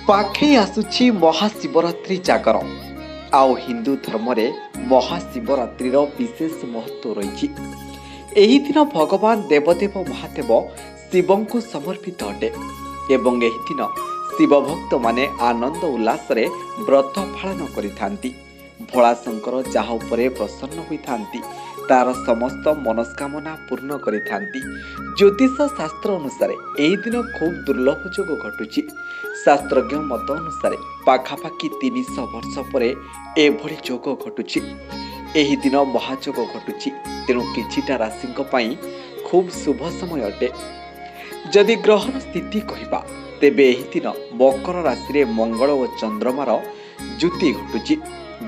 पाखे आसुछि महाशिवरात्रि जागर आउ हिंदू धर्म रे महाशिवरात्रि विशेष महत्व रही। एही दिन भगवान देवदेव महादेव शिव को समर्पित अटे एवं एही दिन शिव भक्त माने आनंद उल्लास रे व्रत पालन करिथांती। भोला शंकर जहा उपरे प्रसन्न होइथांती तार समस्त मनस्कामना पूर्ण करिथांती। ज्योतिष शास्त्र अनुसार एही दिन खूब दुर्लभ जोग घटुची। शास्त्रज्ञ मत अनुसार पाखापाखि 300 वर्ष परे एभली जोग घटुची। एही दिन महाजोग घटुची, तेणु किछिटा राशिंक पई खूब शुभ समय अटे। जदि ग्रहण स्थिति कहिबा तेबे एही दिन मकर राशि रे मंगल और चंद्रमार ज्युति घटुची,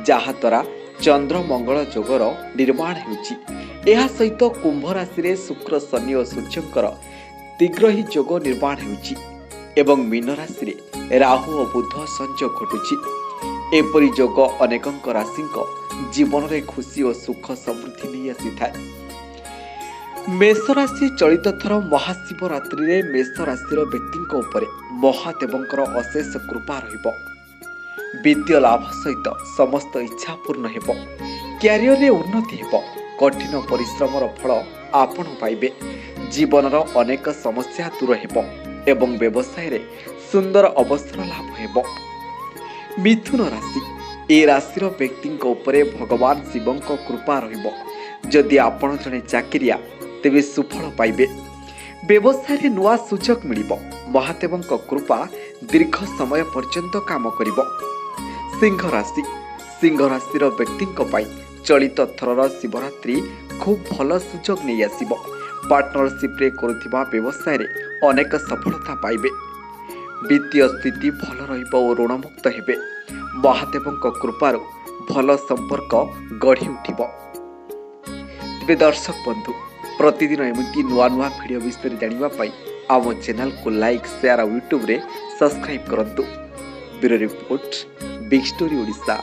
जहा द्वारा चंद्र मंगल जोगर निर्माण हेउची। एहा सहित कुंभ राशि रे शुक्र शनि और सूर्यंकर तीग्रही जोग निर्माण हेउची एवं मीन राशि रे राहु और बुध संयोग घटुची। एपरि जोग अनेकंक राशिंक जीवन रे खुशी और सुख समृद्धि नहीं आसीथाए। मेष राशि चलित थर महाशिवरात्रि रे मेष राशि व्यक्ति उपरे महादेवंकर अशेष कृपा रहिबो। वित्तीय लाभ सहित समस्त इच्छा पूर्ण हेबो। क्यारियर रे उन्नति हेबो। कठिन परिश्रमर फल आपण पाइबे। जीवनर अनेक समस्या दूर हेबो एवं व्यवसाय रे सुंदर अवसर लाभ हेबो। मिथुन राशि ए राशिर व्यक्ति उपरे भगवान शिवंक कृपा रहिबो। जदि आपण जने चाकरिया तेबे सुफल पाइबे। व्यवसाय रे नुआ सुजोग मिलिबो। महादेवंक कृपा दीर्घ समय पर्यंत काम करिबो। सिंह राशि व्यक्ति चलित थरर शिवरात्रि खूब भल सुजोग नहीं आसिबो। पार्टनरशिप रे करुथिबा व्यवसाय रे अनेक सफलता पाइबे। वित्तीय स्थिति भल रहिबो और ऋणमुक्त हेबे। महादेवंक कृपारु भल संपर्क गढ़ी उठिबो। तेबे दर्शक बंधु, प्रतिदिन एमती नुआ नुआ वीडियो विषय जानिबा पई आम चैनल को लाइक शेयर और यूट्यूब रे सब्सक्राइब करंतु। Bureau report, big story Odisha.